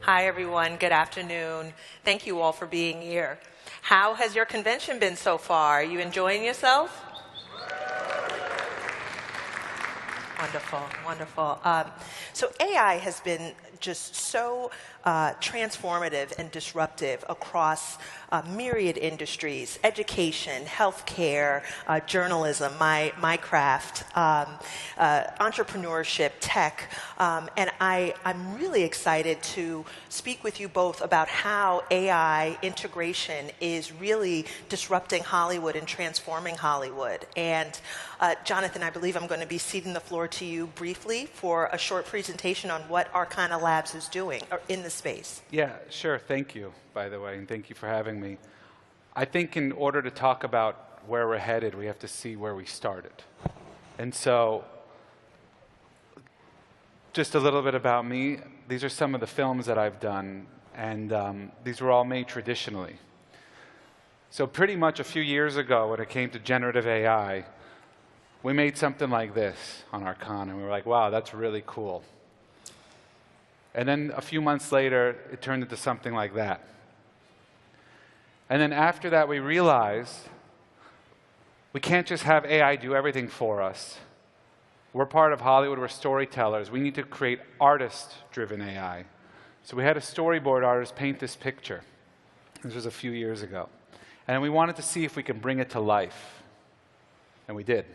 Hi, everyone. Good afternoon. Thank you all for being here. How has your convention been so far? Are you enjoying yourself? Wonderful, wonderful. So AI has been just so transformative and disruptive across myriad industries: education, healthcare, journalism, my craft, entrepreneurship, tech. And I'm really excited to speak with you both about how AI integration is really disrupting Hollywood and transforming Hollywood. And Jonathan, I believe I'm going to be ceding the floor to you briefly for a short presentation on what Arcana Labs is doing in the space. Yeah, sure. Thank you, by the way, and thank you for having me. I think in order to talk about where we're headed, we have to see where we started. And so, just a little bit about me. These are some of the films that I've done, and these were all made traditionally. So pretty much a few years ago, when it came to generative AI, we made something like this on Arcana, and we were like, wow, that's really cool. And then a few months later, it turned into something like that. And then after that, we realized we can't just have AI do everything for us. We're part of Hollywood, we're storytellers. We need to create artist-driven AI. So we had a storyboard artist paint this picture. This was a few years ago. And we wanted to see if we can bring it to life. And we did.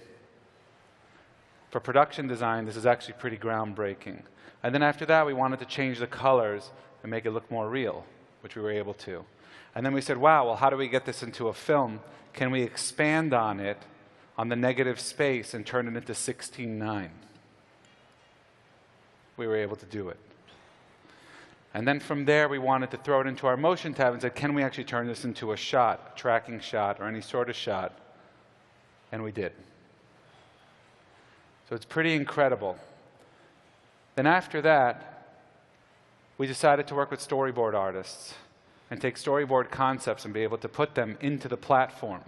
For production design, this is actually pretty groundbreaking. And then after that, we wanted to change the colors and make it look more real, which we were able to. And then we said, wow, well, how do we get this into a film? Can we expand on it, on the negative space, and turn it into 16:9? We were able to do it. And then from there, we wanted to throw it into our motion tab and said, can we actually turn this into a shot, a tracking shot, or any sort of shot? And we did. So it's pretty incredible. Then after that, we decided to work with storyboard artists and take storyboard concepts and be able to put them into the platform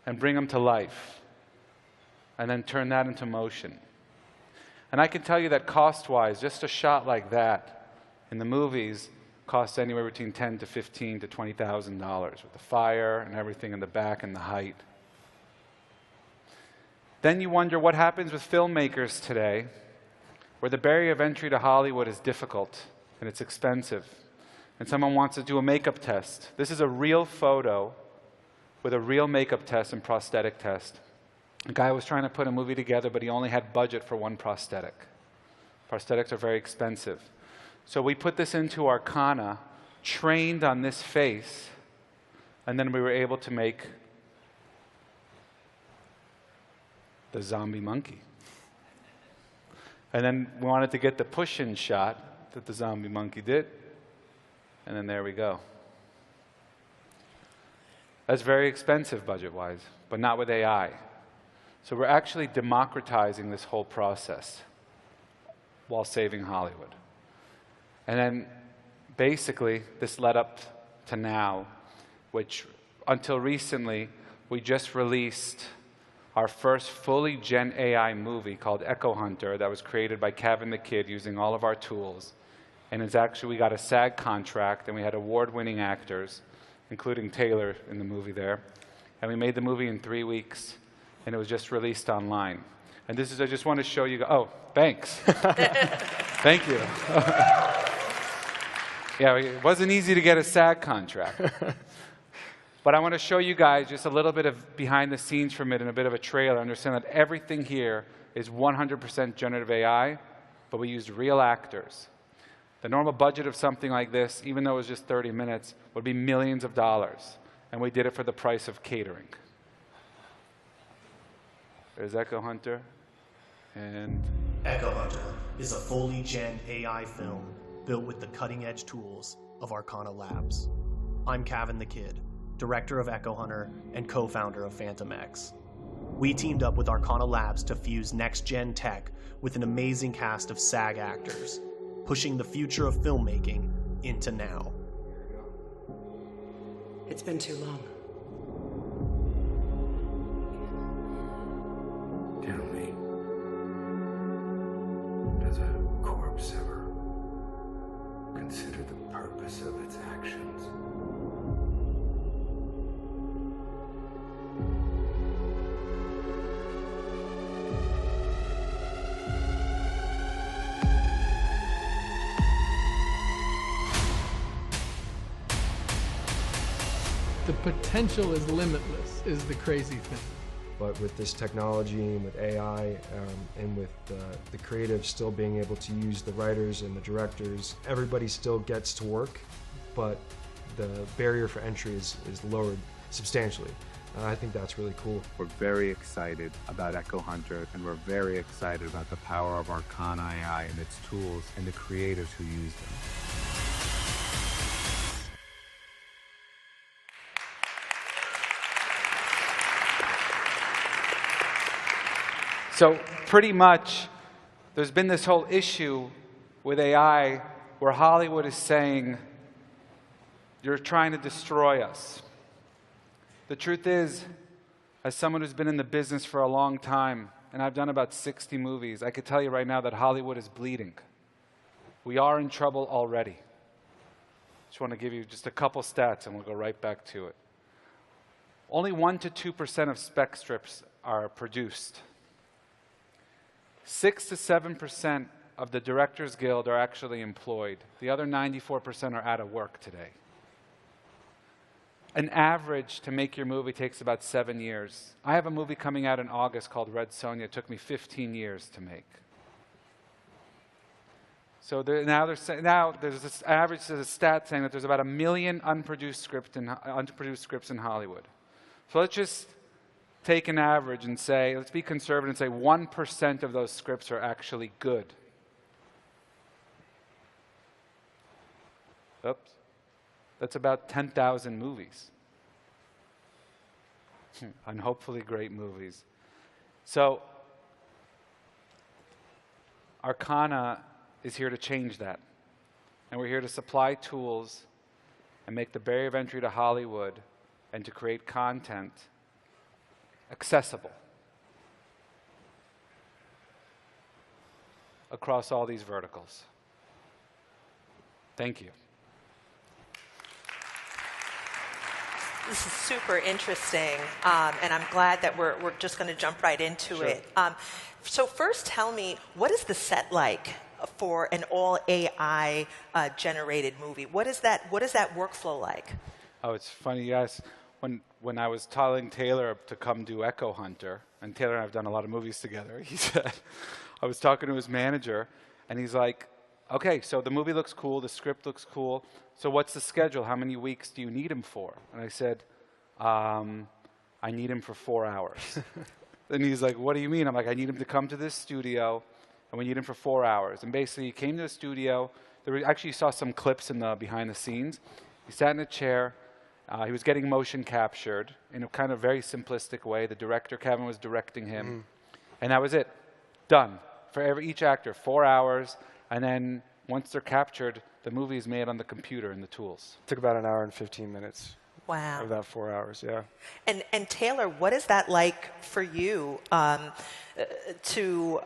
and bring them to life and then turn that into motion. And I can tell you that cost-wise, just a shot like that in the movies costs anywhere between $10,000 to $15,000 to $20,000 with the fire and everything in the back and the height. Then you wonder what happens with filmmakers today, where the barrier of entry to Hollywood is difficult and it's expensive, and someone wants to do a makeup test. This is a real photo with a real makeup test and prosthetic test. A guy was trying to put a movie together, but he only had budget for one prosthetic. Prosthetics are very expensive. So we put this into Arcana, trained on this face, and then we were able to make the zombie monkey. And then we wanted to get the push-in shot that the zombie monkey did, and then there we go. That's very expensive budget-wise, but not with AI. So we're actually democratizing this whole process while saving Hollywood. And then basically, this led up to now, which until recently, we just released our first fully Gen AI movie called Echo Hunter that was created by Kevin the Kid using all of our tools. And it's actually, we got a SAG contract, and we had award-winning actors, including Taylor in the movie there. And we made the movie in 3 weeks, and it was just released online. And this is, I just want to show you, oh, thanks. Thank you. Yeah, it wasn't easy to get a SAG contract. But I want to show you guys just a little bit of behind the scenes from it and a bit of a trailer. Understand that everything here is 100% generative AI, but we used real actors. The normal budget of something like this, even though it was just 30 minutes, would be millions of dollars. And we did it for the price of catering. There's Echo Hunter. And Echo Hunter is a fully gen AI film built with the cutting-edge tools of Arcana Labs. I'm Kevin the Kid, director of Echo Hunter and co-founder of Phantom X. We teamed up with Arcana Labs to fuse next-gen tech with an amazing cast of SAG actors, pushing the future of filmmaking into now. It's been too long. Tell me, does a corpse ever consider purpose of its actions. The potential is limitless, is the crazy thing. But with this technology and with AI and with the creatives still being able to use the writers and the directors, everybody still gets to work, but the barrier for entry is lowered substantially. I think that's really cool. We're very excited about Echo Hunter, and we're very excited about the power of Arcana AI and its tools and the creators who use them. So pretty much, there's been this whole issue with AI where Hollywood is saying, you're trying to destroy us. The truth is, as someone who's been in the business for a long time, and I've done about 60 movies, I could tell you right now that Hollywood is bleeding. We are in trouble already. Just want to give you just a couple stats, and we'll go right back to it. Only 1% to 2% of spec strips are produced. 6 to 7% of the Directors Guild are actually employed. The other 94% are out of work today. An average to make your movie takes about 7 years. I have a movie coming out in August called Red Sonja. It took me 15 years to make. So now there's this average, there's a stat saying that there's about 1 million unproduced scripts in Hollywood. So let's just take an average and say, let's be conservative and say 1% of those scripts are actually good. Oops. That's about 10,000 movies. And hopefully great movies. So Arcana is here to change that. And we're here to supply tools and make the barrier of entry to Hollywood and to create content accessible across all these verticals. Thank you. This is super interesting, and I'm glad that we're just going to jump right into it. So first, tell me, what is the set like for an all AI generated movie? What is that workflow like? Oh, it's funny, yes. When I was telling Taylor to come do Echo Hunter, and Taylor and I have done a lot of movies together, he said, I was talking to his manager, and he's like, okay, so the movie looks cool, the script looks cool, so what's the schedule? How many weeks do you need him for? And I said, I need him for 4 hours. And he's like, what do you mean? I'm like, I need him to come to this studio, and we need him for 4 hours. And basically, he came to the studio. Actually, you saw some clips in the behind the scenes. He sat in a chair. He was getting motion captured in a kind of very simplistic way. The director, Kevin, was directing him. And that was it. Done. For each actor, 4 hours. And then once they're captured, the movie is made on the computer and the tools. It took about 1 hour and 15 minutes. Wow. Of that 4 hours, yeah. And Taylor, what is that like for you to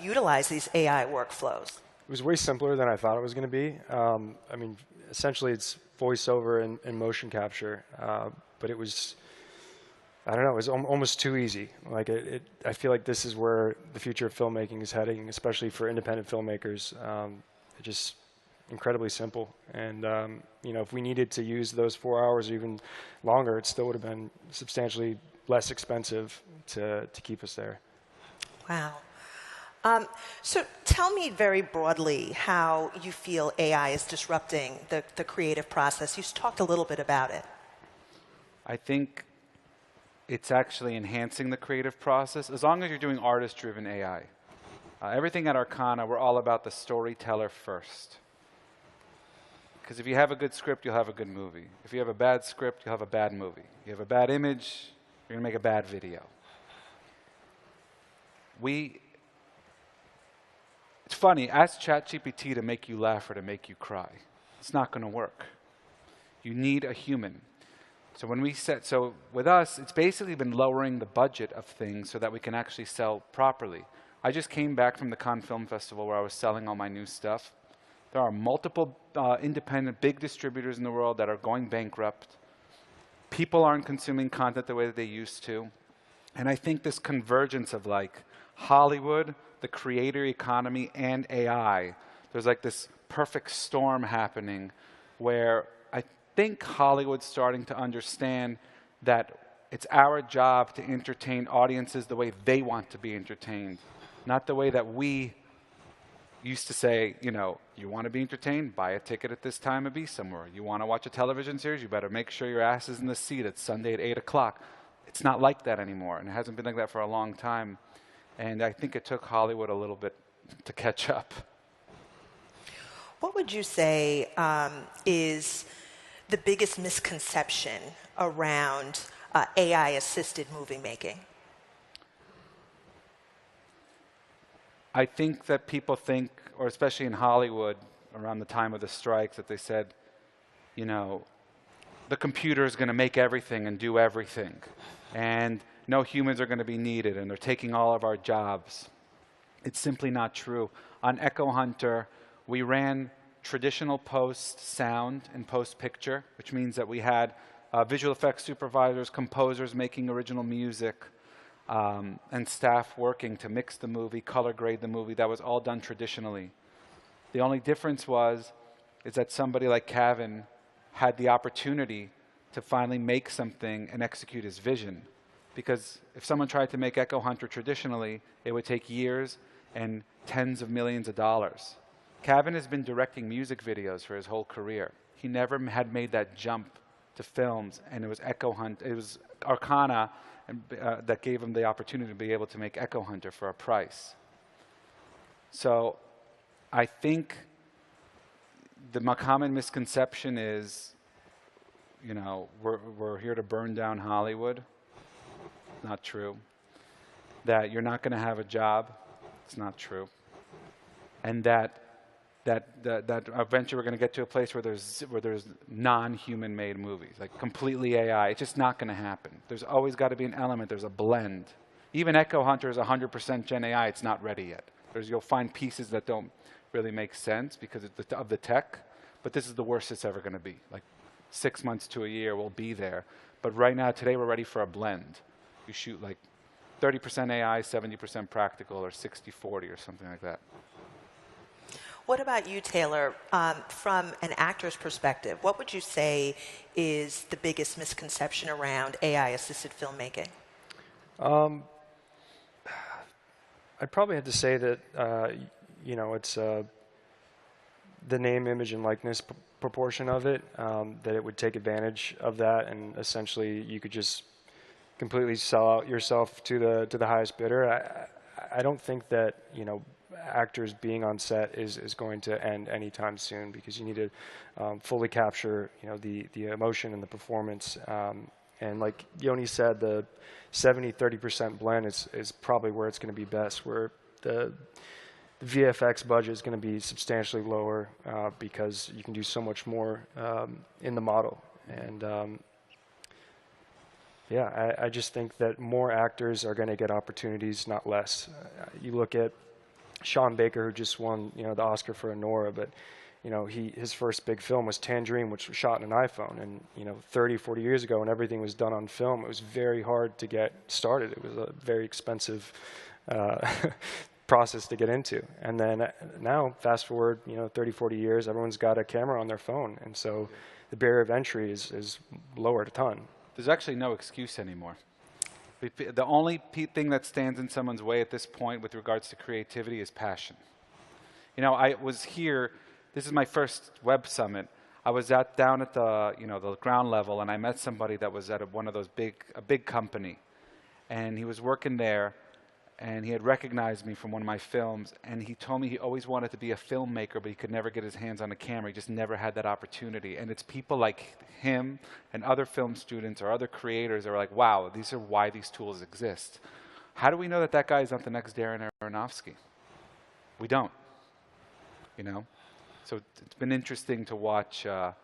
utilize these AI workflows? It was way simpler than I thought it was going to be. I mean, essentially it's voiceover and motion capture, but it was, I don't know, it was almost too easy. Like I feel like this is where the future of filmmaking is heading, especially for independent filmmakers. It's just incredibly simple. And you know, if we needed to use those 4 hours or even longer, it still would have been substantially less expensive to keep us there. Wow. So tell me very broadly how you feel AI is disrupting the creative process. You talked a little bit about it. I think it's actually enhancing the creative process, as long as you're doing artist-driven AI. Everything at Arcana, we're all about the storyteller first. Because if you have a good script, you'll have a good movie. If you have a bad script, you'll have a bad movie. You have a bad image, you're going to make a bad video. It's funny, ask ChatGPT to make you laugh or to make you cry. It's not going to work. You need a human. So with us, it's basically been lowering the budget of things so that we can actually sell properly. I just came back from the Cannes Film Festival where I was selling all my new stuff. There are multiple independent big distributors in the world that are going bankrupt. People aren't consuming content the way that they used to. And I think this convergence of like Hollywood, the creator economy, and AI, there's like this perfect storm happening where I think Hollywood's starting to understand that it's our job to entertain audiences the way they want to be entertained, not the way that we used to say, you know, you want to be entertained, buy a ticket at this time and be somewhere. You want to watch a television series, you better make sure your ass is in the seat. It's Sunday at 8 o'clock. It's not like that anymore, and it hasn't been like that for a long time. And I think it took Hollywood a little bit to catch up. What would you say is the biggest misconception around AI-assisted movie making? I think that people think, or especially in Hollywood, around the time of the strikes, that they said, you know, the computer is going to make everything and do everything, and no humans are going to be needed, and they're taking all of our jobs. It's simply not true. On Echo Hunter, we ran traditional post-sound and post-picture, which means that we had visual effects supervisors, composers making original music, and staff working to mix the movie, color grade the movie. That was all done traditionally. The only difference is that somebody like Kevin had the opportunity to finally make something and execute his vision. Because if someone tried to make Echo Hunter traditionally, it would take years and tens of millions of dollars. Kevin has been directing music videos for his whole career. He never had made that jump to films, and it was it was Arcana that gave him the opportunity to be able to make Echo Hunter for a price. So I think the common misconception is, you know, we're here to burn down Hollywood. Not true. That you're not going to have a job. It's not true. And that eventually we're going to get to a place where there's non-human made movies, like completely AI. It's just not going to happen. There's always got to be an element. There's a blend. Even Echo Hunter is 100% Gen AI. It's not ready yet. You'll find pieces that don't really make sense because of the tech, but this is the worst it's ever going to be. Like 6 months to a year, we'll be there. But right now, today, we're ready for a blend. You shoot like 30% AI, 70% practical, or 60-40 or something like that. What about you, Taylor? From an actor's perspective, what would you say is the biggest misconception around AI-assisted filmmaking? I'd probably have to say that, you know, it's the name, image, and likeness proportion of it, that it would take advantage of that, and essentially you could just completely sell out yourself to the highest bidder. I don't think that, you know, actors being on set is going to end anytime soon, because you need to fully capture, you know, the emotion and the performance. And like Yoni said, the 70-30% blend is probably where it's going to be best, where the VFX budget is going to be substantially lower because you can do so much more in the model. And yeah, I just think that more actors are going to get opportunities, not less. You look at Sean Baker, who just won, you know, the Oscar for Anora, but you know, his first big film was Tangerine, which was shot in an iPhone. And you know, 30, 40 years ago, when everything was done on film, it was very hard to get started. It was a very expensive process to get into. And then now, fast forward, you know, 30, 40 years, everyone's got a camera on their phone, and so the barrier of entry is lowered a ton. There's actually no excuse anymore. The only thing that stands in someone's way at this point with regards to creativity is passion. You know, I was here, this is my first Web Summit. I was down at the, you know, the ground level, and I met somebody that was at one of those a big company. And he was working there, and he had recognized me from one of my films, and he told me he always wanted to be a filmmaker, but he could never get his hands on a camera. He just never had that opportunity. And it's people like him and other film students or other creators that are like, wow, these are why these tools exist. How do we know that that guy is not the next Darren Aronofsky? We don't, you know? So it's been interesting to watch how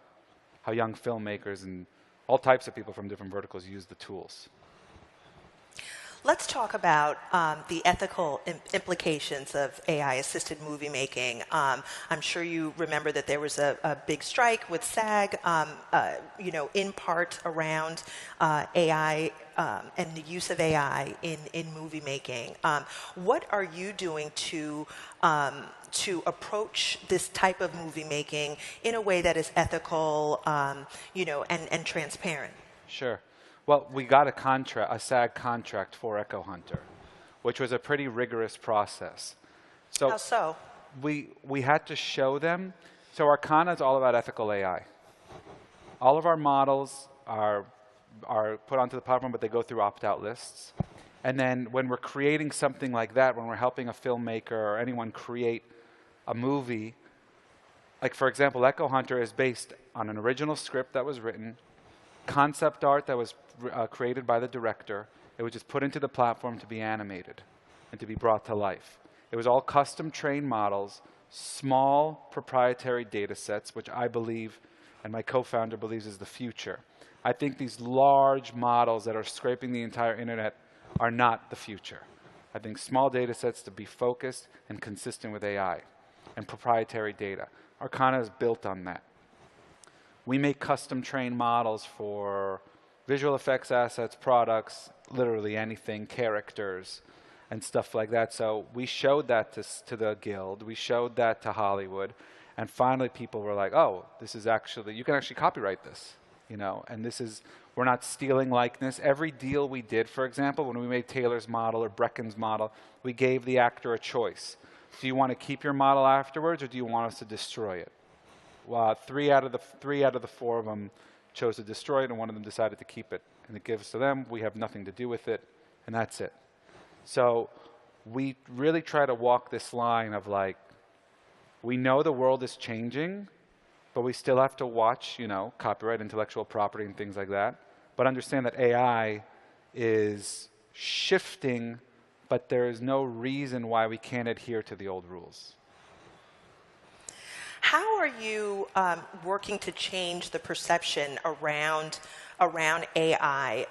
young filmmakers and all types of people from different verticals use the tools. Let's talk about the ethical implications of AI-assisted movie making. I'm sure you remember that there was a big strike with SAG, in part around AI and the use of AI in movie making. What are you doing to approach this type of movie making in a way that is ethical, and transparent? Sure. Well, we got a SAG contract for Echo Hunter, which was a pretty rigorous process. So How so? we had to show them. So Arcana is all about ethical AI. All of our models are put onto the platform, but they go through opt-out lists. And then when we're creating something like that, when we're helping a filmmaker or anyone create a movie, like for example, Echo Hunter is based on an original script that was written, concept art that was created by the director. It was just put into the platform to be animated and to be brought to life. It was all custom trained models, small proprietary data sets, which I believe, and my co-founder believes, is the future. I think these large models that are scraping the entire internet are not the future. I think small data sets to be focused and consistent with AI and proprietary data. Arcana is built on that. We make custom trained models for visual effects assets, products, literally anything, characters, and stuff like that. So we showed that to the guild. We showed that to Hollywood. And finally people were like, oh, this is actually, you can actually copyright this, and this is, we're not stealing likeness. Every deal we did, for example, when we made Taylor's model or Brecken's model, we gave the actor a choice. Do you want to keep your model afterwards, or do you want us to destroy it? Well, three out of the four of them chose to destroy it, and one of them decided to keep it. And it gives to them. We have nothing to do with it, and that's it. So we really try to walk this line of like, we know the world is changing, but we still have to watch, copyright, intellectual property, and things like that. But understand that AI is shifting, but there is no reason why we can't adhere to the old rules. How are you working to change the perception around AI?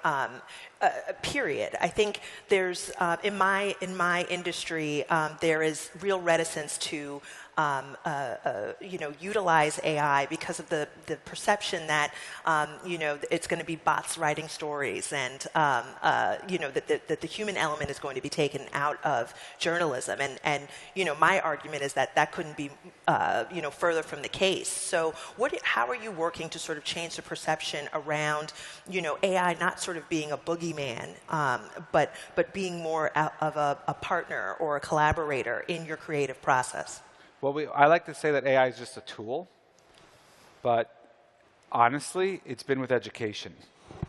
Period. I think there's in my industry there is real reticence to utilize AI because of the perception that it's going to be bots writing stories, and that the human element is going to be taken out of journalism. And my argument is that couldn't be further from the case. So how are you working to sort of change the perception around AI not sort of being a boogeyman, but being more of a partner or a collaborator in your creative process? Well, I like to say that AI is just a tool, but honestly, it's been with education.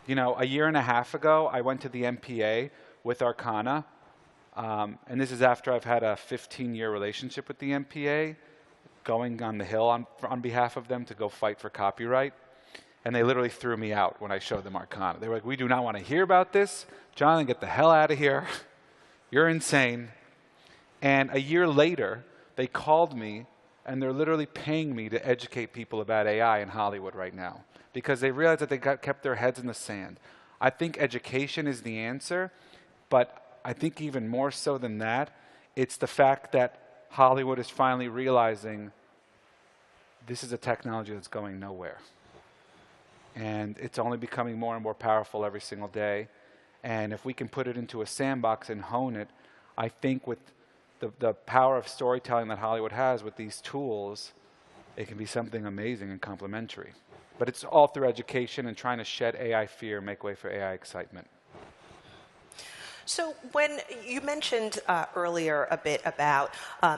A year and a half ago, I went to the MPA with Arcana, and this is after I've had a 15-year relationship with the MPA, going on the Hill on behalf of them to go fight for copyright. And they literally threw me out when I showed them Arcana. They were like, we do not want to hear about this. Jonathan, get the hell out of here. You're insane. And a year later, they called me, and they're literally paying me to educate people about AI in Hollywood right now, because they realized that they kept their heads in the sand. I think education is the answer, but I think even more so than that, it's the fact that Hollywood is finally realizing this is a technology that's going nowhere. And it's only becoming more and more powerful every single day. And if we can put it into a sandbox and hone it, I think with the power of storytelling that Hollywood has with these tools, it can be something amazing and complementary. But it's all through education and trying to shed AI fear, make way for AI excitement. So when you mentioned earlier a bit about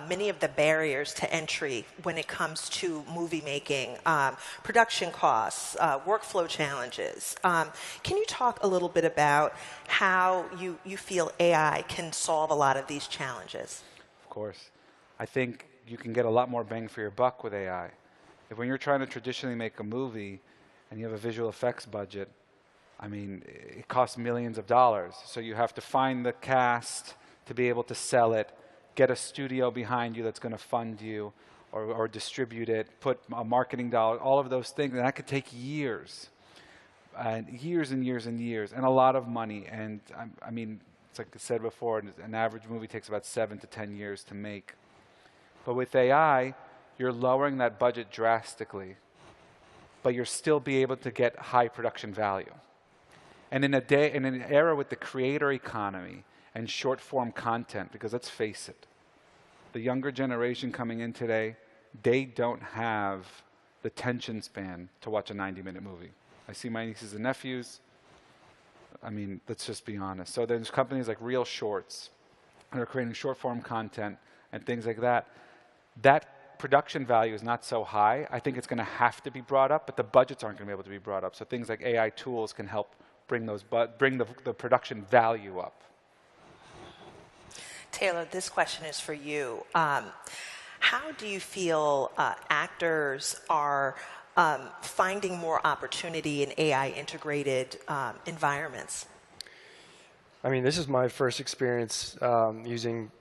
many of the barriers to entry when it comes to movie making, production costs, workflow challenges, can you talk a little bit about how you feel AI can solve a lot of these challenges? Of course. I think you can get a lot more bang for your buck with AI. If when you're trying to traditionally make a movie and you have a visual effects budget, I mean, it costs millions of dollars. So you have to find the cast to be able to sell it, get a studio behind you that's going to fund you or distribute it, put a marketing dollar, all of those things. And that could take years, and years and years and years, and a lot of money. And I mean, It's like I said before, an average movie takes about 7 to 10 years to make. But with AI, you're lowering that budget drastically, but you'll still be able to get high production value. And in an era with the creator economy and short form content, because let's face it, the younger generation coming in today, they don't have the attention span to watch a 90-minute movie. I see my nieces and nephews. I mean, let's just be honest. So there's companies like Real Shorts that are creating short form content and things like that. That production value is not so high. I think it's going to have to be brought up, but the budgets aren't going to be able to be brought up. So things like AI tools can help bring the production value up. Taylor, this question is for you. How do you feel actors are finding more opportunity in AI-integrated environments? I mean, this is my first experience using,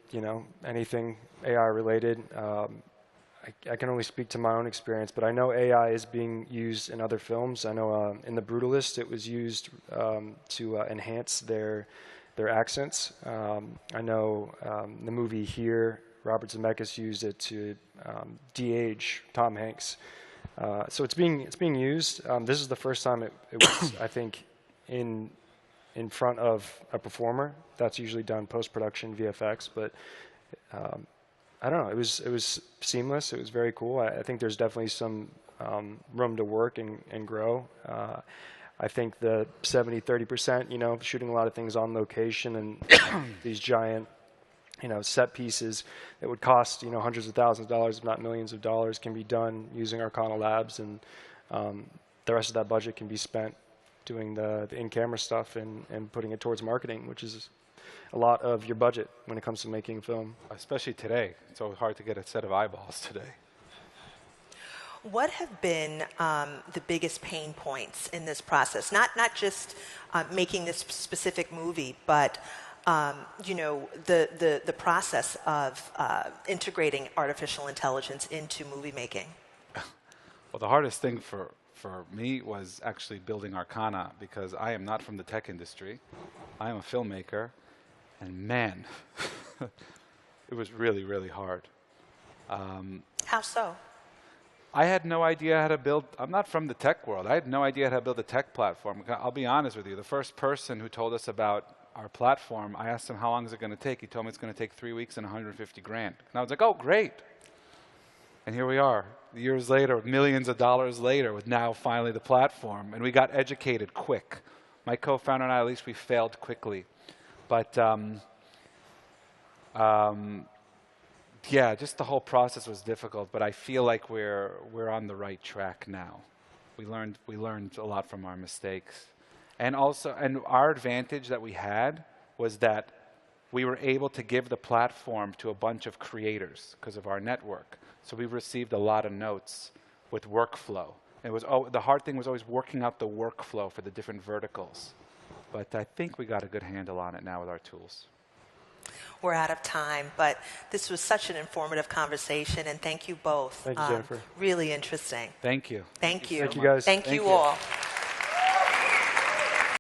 anything AI-related. I can only speak to my own experience, but I know AI is being used in other films. I know in The Brutalist, it was used to enhance their accents. I know the movie Here, Robert Zemeckis used it to de-age Tom Hanks. So it's being used. This is the first time it was, I think, in front of a performer. That's usually done post-production VFX, but I don't know. It was seamless. It was very cool. I think there's definitely some room to work and grow. I think the 70-30%, shooting a lot of things on location and these giant, set pieces that would cost, hundreds of thousands of dollars, if not millions of dollars, can be done using Arcana Labs, and the rest of that budget can be spent doing the in-camera stuff and putting it towards marketing, which is a lot of your budget when it comes to making film. Especially today. It's so hard to get a set of eyeballs today. What have been the biggest pain points in this process? Not just making this specific movie, but the process of integrating artificial intelligence into movie making. Well, the hardest thing for me was actually building Arcana, because I am not from the tech industry. I am a filmmaker, and man, it was really, really hard. How so? I had no idea how to build. I'm not from the tech world. I had no idea how to build a tech platform. I'll be honest with you. The first person who told us about our platform, I asked him, how long is it going to take? He told me it's going to take 3 weeks and 150 grand. And I was like, oh, great. And here we are, years later, millions of dollars later, with now finally the platform. And we got educated quick. My co-founder and I, at least we failed quickly. But yeah, just the whole process was difficult, but I feel like we're on the right track now. We learned a lot from our mistakes. And our advantage that we had was that we were able to give the platform to a bunch of creators because of our network. So we received a lot of notes with workflow. The hard thing was always working out the workflow for the different verticals. But I think we got a good handle on it now with our tools. We're out of time, but this was such an informative conversation, and thank you both. Thank you, Jennifer. Really interesting. Thank you. Thank you. Thank you, guys. Thank you all.